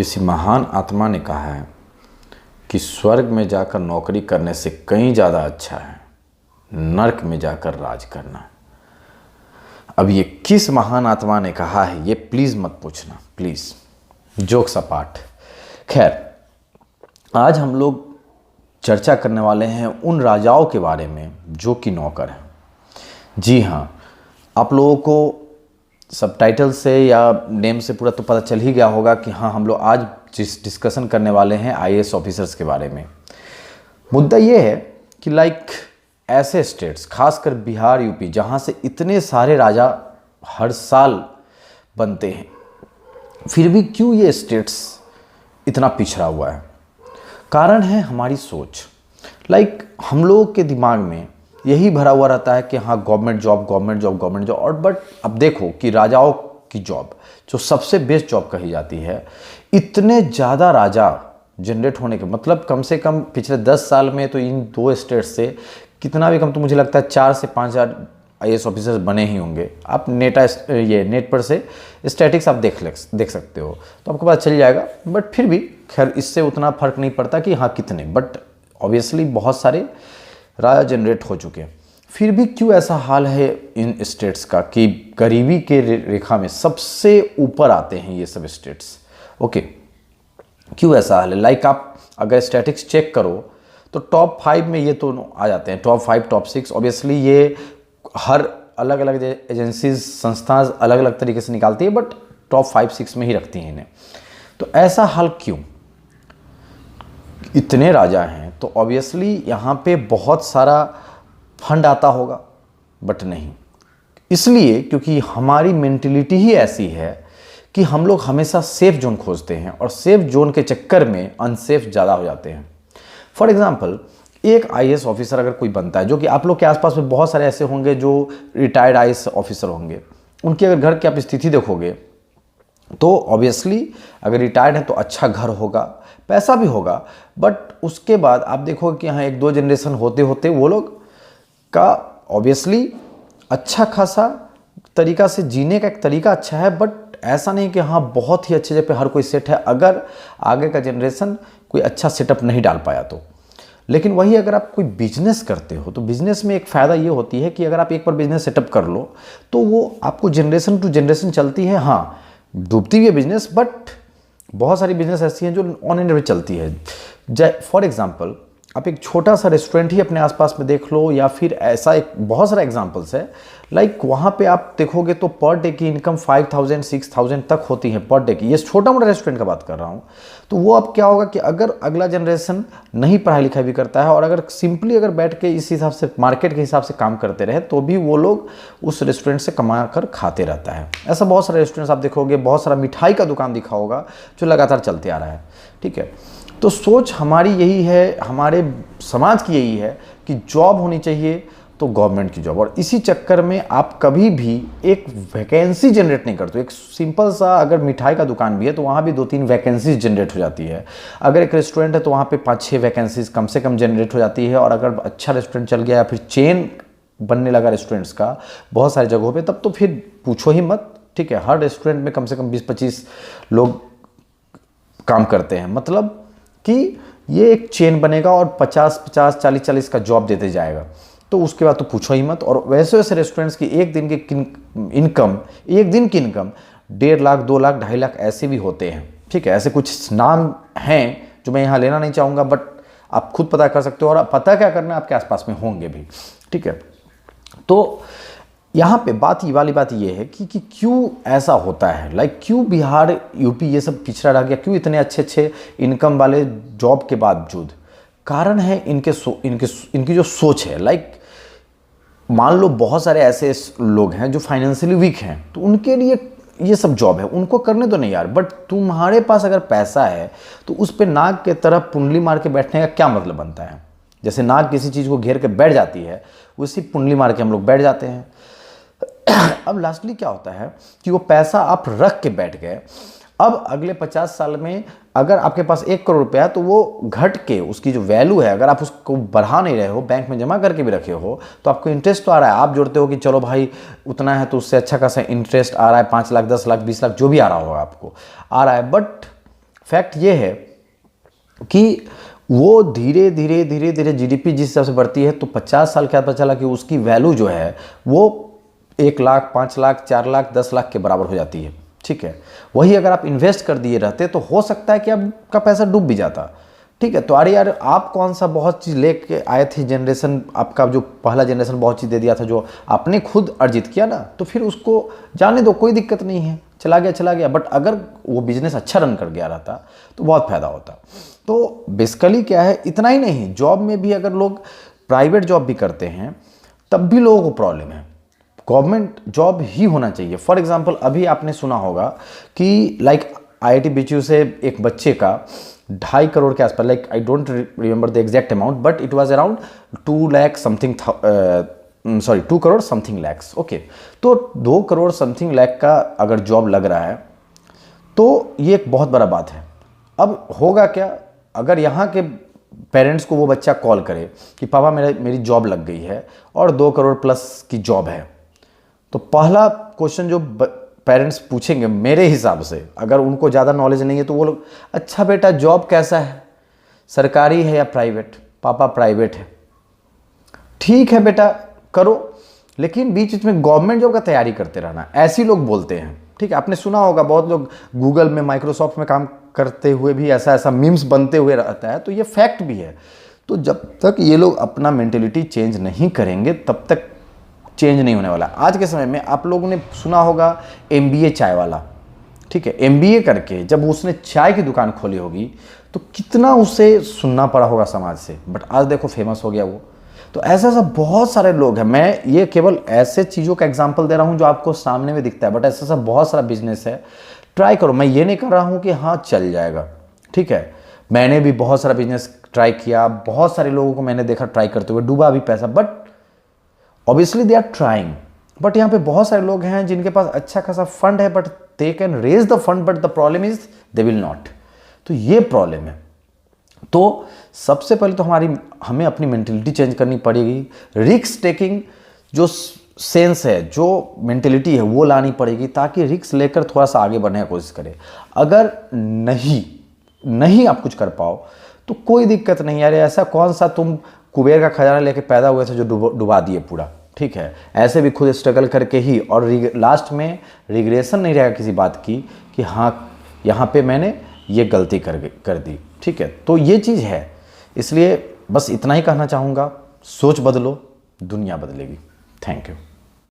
किसी महान आत्मा ने कहा है कि स्वर्ग में जाकर नौकरी करने से कहीं ज़्यादा अच्छा है नर्क में जाकर राज करना। अब ये किस महान आत्मा ने कहा है ये प्लीज़ मत पूछना, प्लीज़, जोक्स अपार्ट। खैर, आज हम लोग चर्चा करने वाले हैं उन राजाओं के बारे में जो कि नौकर हैं। जी हाँ, आप लोगों को सबटाइटल से या नेम से पूरा तो पता चल ही गया होगा कि हाँ, हम लोग आज जिस डिस्कशन करने वाले हैं आईएएस ऑफिसर्स के बारे में। मुद्दा ये है कि ऐसे स्टेट्स, खासकर बिहार, यूपी, जहाँ से इतने सारे राजा हर साल बनते हैं, फिर भी क्यों ये स्टेट्स इतना पिछड़ा हुआ है? कारण है हमारी सोच। हम लोगों के दिमाग में यही भरा हुआ रहता है कि हाँ, government job, government job, government job. और बट अब देखो कि राजाओं की जॉब जो सबसे बेस्ट जॉब कही जाती है, इतने ज़्यादा राजा जनरेट होने के मतलब कम से कम पिछले 10 साल में तो इन दो स्टेट से कितना भी कम तो मुझे लगता है 4 से 5 हज़ार आईएएस ऑफिसर्स बने ही होंगे। आप नेट पर से स्टैटिक्स आप देख सकते हो तो आपको पता चल जाएगा। बट फिर भी खैर इससे उतना फर्क नहीं पड़ता कि हाँ कितने, बट ऑब्वियसली बहुत सारे राजा जनरेट हो चुके हैं। फिर भी क्यों ऐसा हाल है इन स्टेट्स का कि गरीबी के रेखा में सबसे ऊपर आते हैं ये सब स्टेट्स? ओके, क्यों ऐसा हाल है? आप अगर स्टैटिक्स चेक करो तो टॉप 5 में ये तो आ जाते हैं, टॉप 5, टॉप 6। ऑब्वियसली ये हर अलग अलग एजेंसीज, संस्थाएं अलग अलग तरीके से निकालती है, बट टॉप 5-6 में ही रखती हैं इन्हें। तो ऐसा हाल क्यों? इतने राजा हैं तो ऑब्वियसली यहाँ पे बहुत सारा फंड आता होगा, बट नहीं। इसलिए क्योंकि हमारी मेंटलिटी ही ऐसी है कि हम लोग हमेशा सेफ जोन खोजते हैं और सेफ जोन के चक्कर में अनसेफ ज़्यादा हो जाते हैं। फॉर एग्जाम्पल, एक आईएएस ऑफिसर अगर कोई बनता है, जो कि आप लोग के आसपास में बहुत सारे ऐसे होंगे जो रिटायर्ड आईएएस ऑफिसर होंगे, उनकी अगर घर की आप स्थिति देखोगे तो ऑब्वियसली अगर रिटायर्ड है तो अच्छा घर होगा, पैसा भी होगा, बट उसके बाद आप देखोगे कि यहाँ 1-2 जनरेशन होते होते वो लोग का ऑब्वियसली अच्छा खासा तरीका से जीने का एक तरीका अच्छा है, बट ऐसा नहीं कि हाँ बहुत ही अच्छे जगह पे हर कोई सेट है अगर आगे का जनरेशन कोई अच्छा सेटअप नहीं डाल पाया तो। लेकिन वही अगर आप कोई बिजनेस करते हो तो बिजनेस में एक फ़ायदा ये होती है कि अगर आप एक बार बिजनेस सेटअप कर लो तो वो आपको जनरेशन टू जनरेशन चलती है। हाँ, डूबती हुई है बिजनेस, बट बहुत सारी बिजनेस ऐसी हैं जो ऑन एंड चलती है। फॉर एग्जांपल, आप एक छोटा सा रेस्टोरेंट ही अपने आसपास में देख लो, या फिर ऐसा एक बहुत सारा एग्जांपल्स है। वहाँ पे आप देखोगे तो पर डे की इनकम 5,000-6,000 तक होती है पर डे की। ये छोटा मोटा रेस्टोरेंट का बात कर रहा हूँ। तो वो अब क्या होगा कि अगर अगला जनरेशन नहीं पढ़ाई लिखाई भी करता है और अगर सिंपली अगर बैठ के इस हिसाब से मार्केट के हिसाब से काम करते रहे तो भी वो लोग उस रेस्टोरेंट से कमा कर खाते रहता है। ऐसा बहुत सारे रेस्टोरेंट्स आप देखोगे, बहुत सारा मिठाई का दुकान दिखा होगा जो लगातार चलते आ रहा है। ठीक है, तो सोच हमारी यही है, हमारे समाज की यही है कि जॉब होनी चाहिए तो गवर्नमेंट की जॉब। और इसी चक्कर में आप कभी भी एक वैकेंसी जनरेट नहीं करते। एक सिंपल सा अगर मिठाई का दुकान भी है तो वहाँ भी 2-3 वैकेंसीज जनरेट हो जाती है। अगर एक रेस्टोरेंट है तो वहाँ पे 5-6 वैकेंसीज कम से कम जनरेट हो जाती है। और अगर अच्छा रेस्टोरेंट चल गया या फिर चेन बनने लगा रेस्टोरेंट्स का बहुत सारी जगहों पर, तब तो फिर पूछो ही मत। ठीक है, हर रेस्टोरेंट में कम से कम 20-25 लोग काम करते हैं, मतलब कि ये एक चेन बनेगा और 50-50, 40-40 का जॉब देते जाएगा, तो उसके बाद तो पूछो ही मत। और वैसे वैसे रेस्टोरेंट्स की एक दिन की इनकम 1.5 लाख, 2 लाख, 2.5 लाख ऐसे भी होते हैं। ठीक है, ऐसे कुछ नाम हैं जो मैं यहाँ लेना नहीं चाहूँगा, बट आप खुद पता कर सकते हो और पता क्या करना आपके आसपास में होंगे भी। ठीक है, तो यहाँ पे ये वाली बात ये है कि क्यों ऐसा होता है। क्यों बिहार, यूपी ये सब पिछड़ा रह गया? क्यों इतने अच्छे इनकम वाले जॉब के बावजूद? कारण है इनकी जो सोच है। मान लो बहुत सारे ऐसे लोग हैं जो फाइनेंशियली वीक हैं, तो उनके लिए ये सब जॉब है, उनको करने दो नहीं यार। बट तुम्हारे पास अगर पैसा है तो उस पर नाक के तरफ कुंडली मार के बैठने का क्या मतलब बनता है? जैसे नाक किसी चीज़ को घेर के बैठ जाती है, उसी कुंडली मार के हम लोग बैठ जाते हैं। अब लास्टली क्या होता है कि वो पैसा आप रख के बैठ गए, अब अगले 50 साल में अगर आपके पास 1 करोड़ रुपया है तो वो घट के उसकी जो वैल्यू है, अगर आप उसको बढ़ा नहीं रहे हो, बैंक में जमा करके भी रखे हो, तो आपको इंटरेस्ट तो आ रहा है। आप जोड़ते हो कि चलो भाई उतना है तो उससे अच्छा खासा इंटरेस्ट आ रहा है, 5 लाख, 10 लाख, 20 लाख जो भी आ रहा होगा आपको आ रहा है, बट फैक्ट ये है कि वो धीरे धीरे धीरे धीरे जीडीपी जिस हिसाब से बढ़ती है, तो 50 साल के बाद पता चला कि उसकी वैल्यू जो है वो 1 लाख, 5 लाख, 4 लाख, 10 लाख के बराबर हो जाती है। ठीक है, वही अगर आप इन्वेस्ट कर दिए रहते तो हो सकता है कि आपका पैसा डूब भी जाता। ठीक है, तो अरे यार आप कौन सा बहुत चीज़ लेके आए थे, जनरेशन आपका जो पहला जनरेशन बहुत चीज़ दे दिया था जो आपने खुद अर्जित किया ना, तो फिर उसको जाने दो, कोई दिक्कत नहीं है, चला गया चला गया। बट अगर वो बिजनेस अच्छा रन कर गया रहता तो बहुत फायदा होता। तो बेसिकली क्या है, इतना ही नहीं, जॉब में भी अगर लोग प्राइवेट जॉब भी करते हैं तब भी लोगों को प्रॉब्लम है, गवर्नमेंट जॉब ही होना चाहिए। फॉर एग्जांपल अभी आपने सुना होगा कि लाइक IIT BHU से एक बच्चे का 2.5 करोड़ के आसपास, like I don't remember the exact amount but it was around 2 lakh something, 2 crore something lakhs. Okay, तो 2 करोड़ समथिंग लैख का अगर जॉब लग रहा है तो ये एक बहुत बड़ा बात है। अब होगा क्या, अगर यहाँ के पेरेंट्स को वो बच्चा कॉल करे कि पापा मेरी जॉब लग गई है और 2 करोड़ प्लस की जॉब है, तो पहला क्वेश्चन जो पेरेंट्स पूछेंगे मेरे हिसाब से, अगर उनको ज़्यादा नॉलेज नहीं है तो वो लोग, अच्छा बेटा जॉब कैसा है, सरकारी है या प्राइवेट? पापा प्राइवेट है। ठीक है बेटा करो, लेकिन बीच में गवर्नमेंट जॉब का तैयारी करते रहना, ऐसे लोग बोलते हैं। ठीक है, आपने सुना होगा बहुत लोग गूगल में, माइक्रोसॉफ्ट में काम करते हुए भी ऐसा मीम्स बनते हुए रहता है, तो ये फैक्ट भी है। तो जब तक ये लोग अपना मेंटेलिटी चेंज नहीं करेंगे तब तक चेंज नहीं होने वाला। आज के समय में आप लोगों ने सुना होगा MBA चाय वाला। ठीक है, MBA करके जब उसने चाय की दुकान खोली होगी तो कितना उसे सुनना पड़ा होगा समाज से, बट आज देखो फेमस हो गया वो। तो ऐसा ऐसा बहुत सारे लोग हैं, मैं ये केवल ऐसे चीज़ों का एग्जाम्पल दे रहा हूँ जो आपको सामने में दिखता है, बट ऐसा ऐसा बहुत सारा बिजनेस है। ट्राई करो, मैं ये नहीं कर रहा हूँ कि हाँ चल जाएगा। ठीक है, मैंने भी बहुत सारा बिजनेस ट्राई किया, बहुत सारे लोगों को मैंने देखा ट्राई करते हुए, डूबा भी पैसा, but obviously they are trying. But यहाँ पे बहुत सारे लोग हैं जिनके पास अच्छा खासा फंड है, but they can raise the fund, but the problem is they will not. तो ये प्रॉब्लम है। तो सबसे पहले तो हमें अपनी मेंटेलिटी चेंज करनी पड़ेगी, रिस्क टेकिंग जो सेंस है, जो मेंटेलिटी है वो लानी पड़ेगी, ताकि रिस्क लेकर थोड़ा सा आगे बढ़ने की कोशिश करें। अगर नहीं आप कुछ कर पाओ तो कोई दिक्कत नहीं यार, ऐसा कौन सा तुम कुबेर का खजाना लेके पैदा हुए थे जो डुबा दिए पूरा। ठीक है, ऐसे भी खुद स्ट्रगल करके ही, और लास्ट में रिग्रेशन नहीं रहेगा किसी बात की कि हाँ यहाँ पे मैंने ये गलती कर दी। ठीक है, तो ये चीज़ है, इसलिए बस इतना ही कहना चाहूँगा, सोच बदलो, दुनिया बदलेगी। Thank you.